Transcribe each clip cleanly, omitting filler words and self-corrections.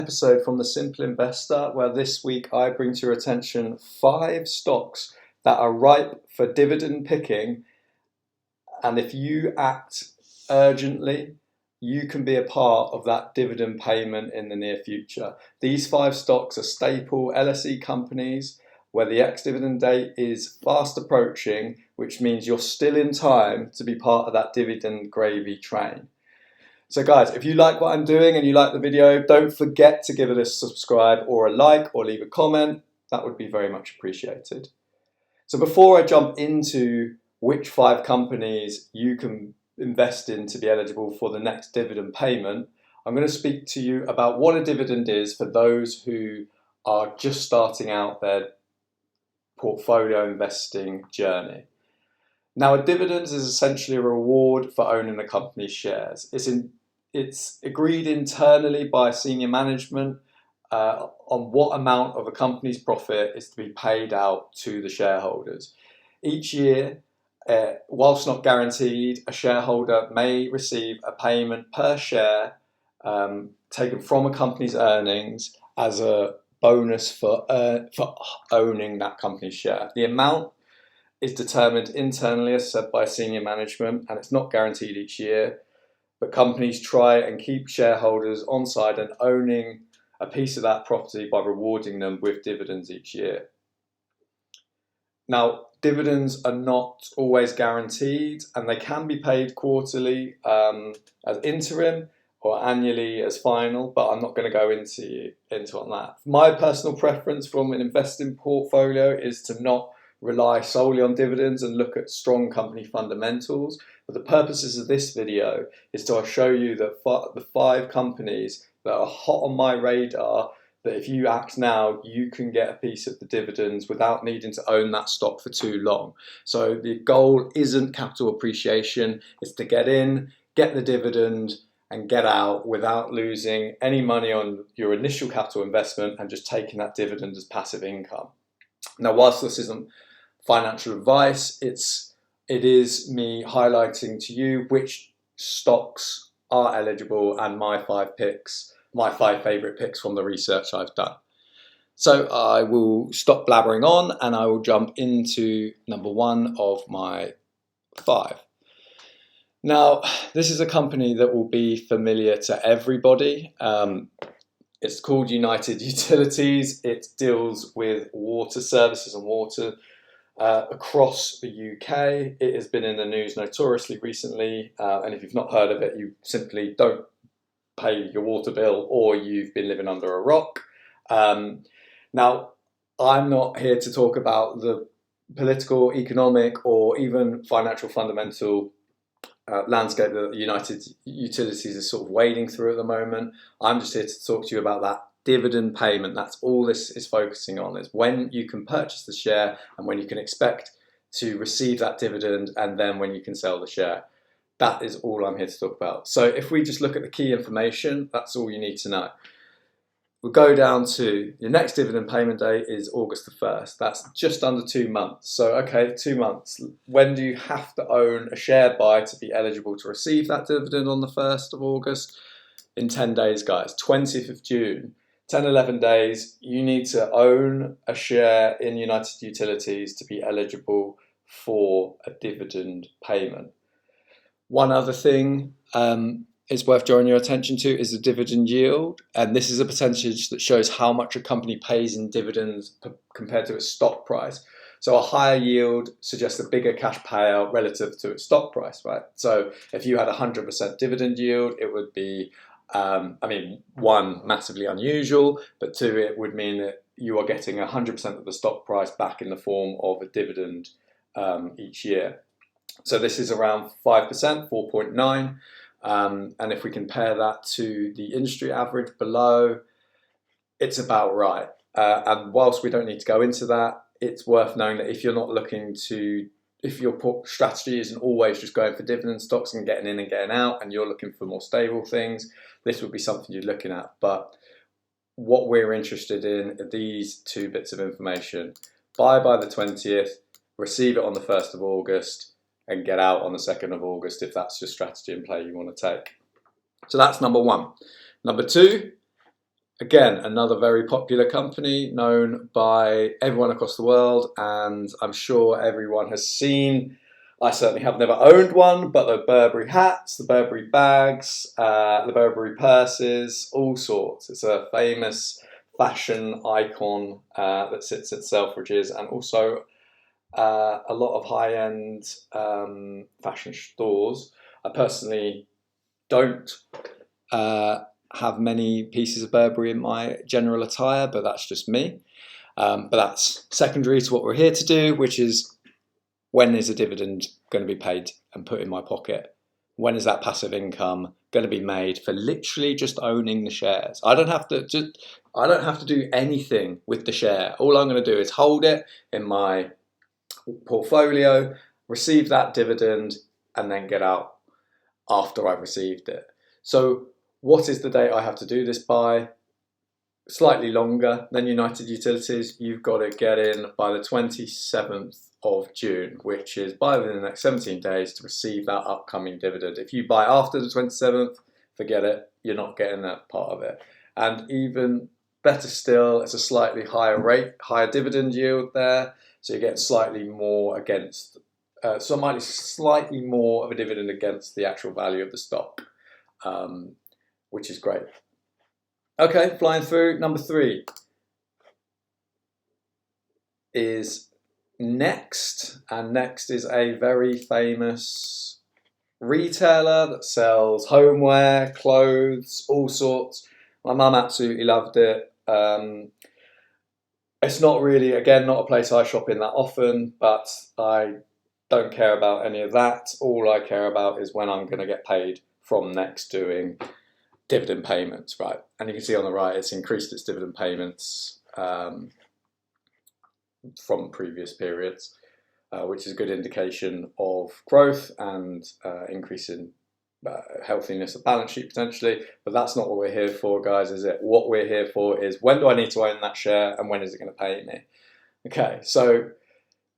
Episode from The Simple Investor, where this week I bring to your attention 5 stocks that are ripe for dividend picking, and if you act urgently, you can be a part of that dividend payment in the near future. These 5 stocks are staple LSE companies where the ex-dividend date is fast approaching, which means you're still in time to be part of that dividend gravy train. So guys, if you like what I'm doing and you like the video, don't forget to give it a subscribe or a like or leave a comment. That would be very much appreciated. So before I jump into which 5 companies you can invest in to be eligible for the next dividend payment, I'm going to speak to you about what a dividend is for those who are just starting out their portfolio investing journey. Now, a dividend is essentially a reward for owning a company's shares. It's agreed internally by senior management on what amount of a company's profit is to be paid out to the shareholders. Each year, whilst not guaranteed, a shareholder may receive a payment per share taken from a company's earnings as a bonus for owning that company's share. The amount is determined internally, as said, by senior management, and it's not guaranteed each year. But companies try and keep shareholders on side and owning a piece of that property by rewarding them with dividends each year. Now, dividends are not always guaranteed, and they can be paid quarterly as interim or annually as final, but I'm not going to go into on that. My personal preference from an investing portfolio is to not rely solely on dividends and look at strong company fundamentals. But the purposes of this video is to show you that the 5 companies that are hot on my radar, that if you act now, you can get a piece of the dividends without needing to own that stock for too long. So the goal isn't capital appreciation, it's to get in, get the dividend, and get out without losing any money on your initial capital investment and just taking that dividend as passive income. Now, whilst this isn't financial advice, it is me highlighting to you which stocks are eligible and my 5 favourite picks from the research I've done. So I will stop blabbering on and I will jump into number 1 of my 5. Now, this is a company that will be familiar to everybody. It's called United Utilities. It deals with water services and water across the UK. It has been in the news notoriously recently, and if you've not heard of it, you simply don't pay your water bill or you've been living under a rock. Now, I'm not here to talk about the political, economic, or even financial fundamental landscape that United Utilities is sort of wading through at the moment. I'm just here to talk to you about that dividend payment. That's all this is focusing on, is when you can purchase the share and when you can expect to receive that dividend, and then when you can sell the share. That is all I'm here to talk about. So if we just look at the key information, that's all you need to know. We'll go down to your next dividend payment date is August the 1st. That's just under 2 months. So, okay, 2 months. When do you have to own a share buy to be eligible to receive that dividend on the 1st of August? In 10 days, guys, 20th of June. 10, 11 days, you need to own a share in United Utilities to be eligible for a dividend payment. One other thing is worth drawing your attention to is the dividend yield, and this is a percentage that shows how much a company pays in dividends compared to its stock price. So a higher yield suggests a bigger cash payout relative to its stock price, right? So if you had 100% dividend yield, it would be, 1, massively unusual, but 2, it would mean that you are getting 100% of the stock price back in the form of a dividend each year. So this is around 5%, 4.9. And if we compare that to the industry average below, it's about right. And whilst we don't need to go into that, it's worth knowing that if you're not looking to, if your strategy isn't always just going for dividend stocks and getting in and getting out, and you're looking for more stable things, this would be something you're looking at. But what we're interested in are these 2 bits of information. Buy by the 20th, receive it on the 1st of August, and get out on the 2nd of August if that's your strategy and play you want to take. So that's number 1. Number 2, Again, another very popular company known by everyone across the world, and I'm sure everyone has seen. I certainly have never owned one, but the Burberry hats, the Burberry bags, the Burberry purses, all sorts. It's a famous fashion icon that sits at Selfridges, and also a lot of high-end fashion stores. I personally don't have many pieces of Burberry in my general attire, but that's just me. But that's secondary to what we're here to do, which is, when is a dividend going to be paid and put in my pocket? When is that passive income going to be made for literally just owning the shares? I don't have to do anything with the share. All I'm going to do is hold it in my portfolio, receive that dividend, and then get out after I've received it. So what is the date I have to do this by? Slightly longer than United Utilities. You've got to get in by the 27th of June, which is by within the next 17 days to receive that upcoming dividend. If you buy after the 27th, forget it, you're not getting that part of it. And even better still, it's a slightly higher rate, higher dividend yield there, so you get slightly more against, slightly more of a dividend against the actual value of the stock, which is great. Okay, flying through. Number 3 is Next, and Next is a very famous retailer that sells homeware, clothes, all sorts. My mum absolutely loved it. It's not really, again, not a place I shop in that often, but I don't care about any of that. All I care about is when I'm going to get paid from Next doing dividend payments, right? And you can see on the right, it's increased its dividend payments from previous periods, which is a good indication of growth and increase in healthiness of balance sheet potentially. But that's not what we're here for, guys, is it? What we're here for is, when do I need to own that share and when is it going to pay me? Okay, so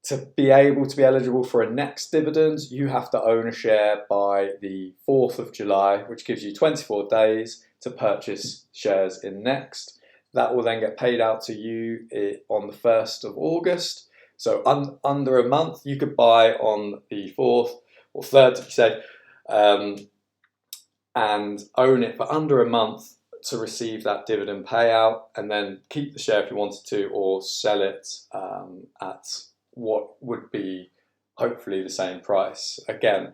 to be able to be eligible for a Next dividend, you have to own a share by the 4th of July, which gives you 24 days to purchase shares in Next. That will then get paid out to you on the 1st of August. So under a month, you could buy on the 4th or 3rd, if you say, and own it for under a month to receive that dividend payout, and then keep the share if you wanted to, or sell it at what would be hopefully the same price. Again,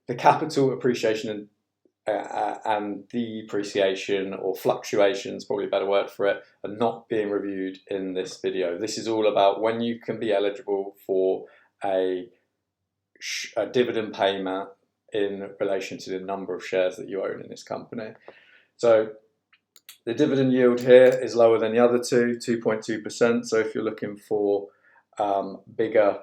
the capital appreciation and depreciation, or fluctuations, probably a better word for it, are not being reviewed in this video. This is all about when you can be eligible for a dividend payment in relation to the number of shares that you own in this company. So the dividend yield here is lower than the other two, 2.2%. So if you're looking for bigger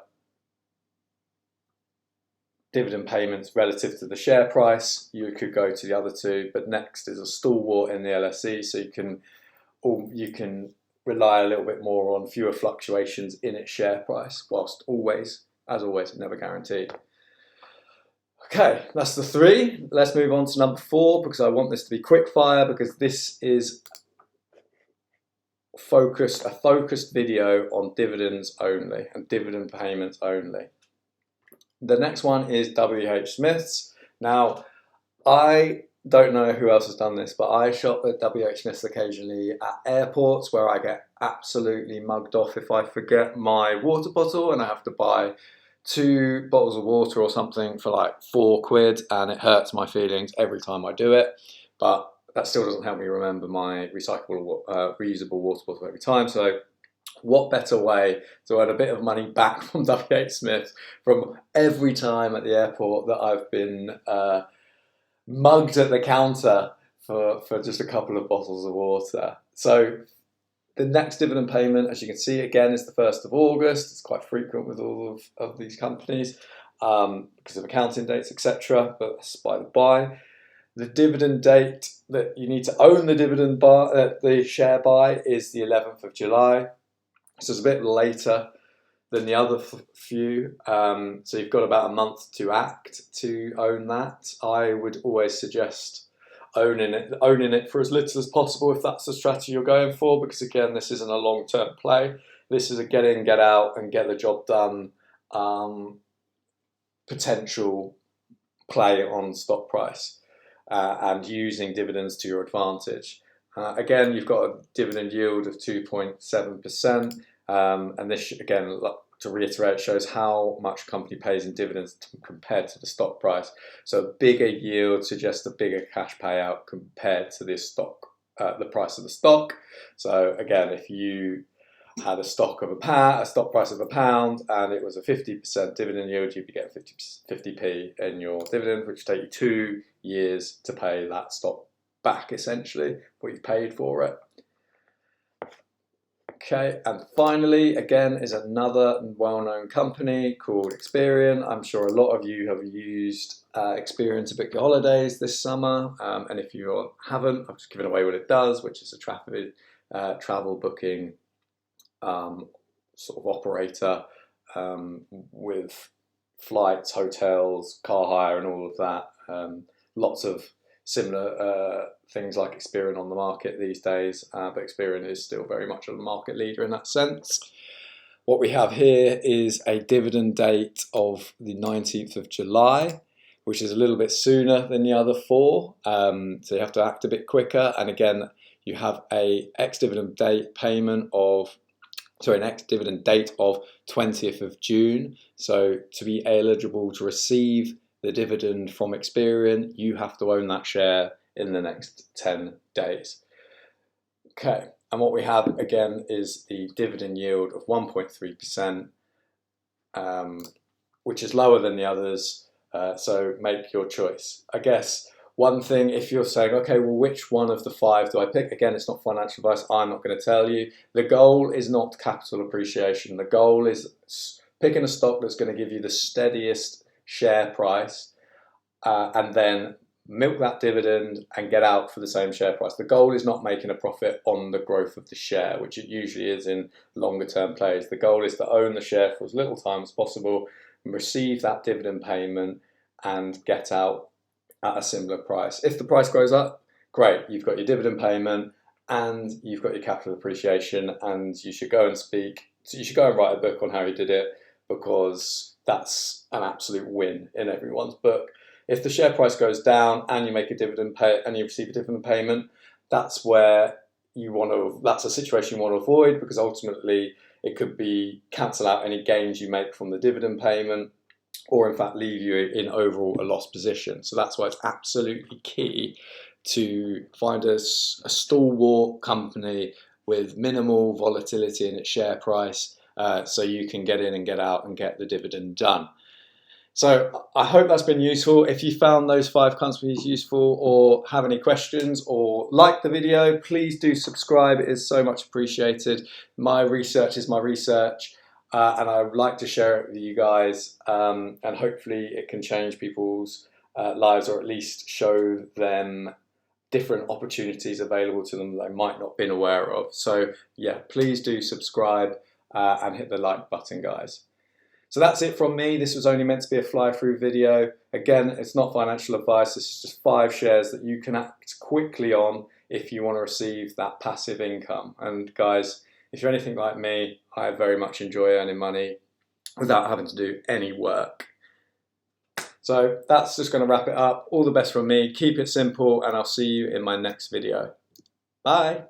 dividend payments relative to the share price, you could go to the other two, but Next is a stalwart in the LSE, so you can rely a little bit more on fewer fluctuations in its share price, whilst always, as always, never guaranteed. Okay, that's the 3. Let's move on to number 4, because I want this to be quick fire, because this is a focused video on dividends only and dividend payments only. The next one is WH Smith's. Now, I don't know who else has done this, but I shop at WH Smith's occasionally at airports, where I get absolutely mugged off if I forget my water bottle and I have to buy 2 bottles of water or something for like £4, and it hurts my feelings every time I do it. But that still doesn't help me remember my reusable water bottle every time. So what better way to earn a bit of money back from WH Smith from every time at the airport that I've been mugged at the counter for just a couple of bottles of water. So the next dividend payment, as you can see, again, is the 1st of August. It's quite frequent with all of these companies because of accounting dates, etc. But that's by the by. The dividend date that you need to own the the share by is the 11th of July. So it's a bit later than the other few. So you've got about a month to act to own that. I would always suggest owning it for as little as possible if that's the strategy you're going for, because again, this isn't a long-term play. This is a get in, get out, and get the job done potential play on stock price, and using dividends to your advantage. Again, you've got a dividend yield of 2.7%, and this, again, to reiterate, shows how much a company pays in dividends compared to the stock price. So a bigger yield suggests a bigger cash payout compared to this stock, the price of the stock. So again, if you had a stock price of £1, and it was a 50% dividend yield, you'd be getting 50p in your dividend, which would take you 2 years to pay that stock back, essentially, what you paid for it. Okay, and finally, again, is another well-known company called Experian. I'm sure a lot of you have used Experian to book your holidays this summer, and if you haven't, I've just given away what it does, which is a travel booking sort of operator, with flights, hotels, car hire, and all of that. Lots of similar things like Experian on the market these days, but Experian is still very much a market leader in that sense. What we have here is a dividend date of the 19th of July, which is a little bit sooner than the other four, so you have to act a bit quicker. And again, you have a ex-dividend date payment of an ex-dividend date of 20th of June. So to be eligible to receive the dividend from Experian, you have to own that share in the next 10 days. Okay, and what we have again is the dividend yield of 1.3%, which is lower than the others, so make your choice. I guess one thing, if you're saying, okay, well, which one of the 5 do I pick? Again, it's not financial advice. I'm not going to tell you. The goal is not capital appreciation. The goal is picking a stock that's going to give you the steadiest share price, and then milk that dividend and get out for the same share price. The goal is not making a profit on the growth of the share, which it usually is in longer term plays. The goal is to own the share for as little time as possible and receive that dividend payment and get out at a similar price. If the price goes up, great, you've got your dividend payment and you've got your capital appreciation, and you should go and write a book on how you did it, because that's an absolute win in everyone's book. If the share price goes down and you make a dividend and you receive a dividend payment, that's where that's a situation you want to avoid, because ultimately it could be cancel out any gains you make from the dividend payment, or in fact leave you in overall a loss position. So that's why it's absolutely key to find a stalwart company with minimal volatility in its share price, so you can get in and get out and get the dividend done. So I hope that's been useful. If you found those 5 companies useful, or have any questions, or like the video, please do subscribe. It is so much appreciated. My research is my research, and I would like to share it with you guys, and hopefully it can change people's lives, or at least show them different opportunities available to them that they might not have been aware of. So yeah, please do subscribe and hit the like button, guys. So that's it from me. This was only meant to be a fly-through video. Again, it's not financial advice. This is just 5 shares that you can act quickly on if you want to receive that passive income. And guys, if you're anything like me, I very much enjoy earning money without having to do any work. So that's just going to wrap it up. All the best from me. Keep it simple, and I'll see you in my next video. Bye.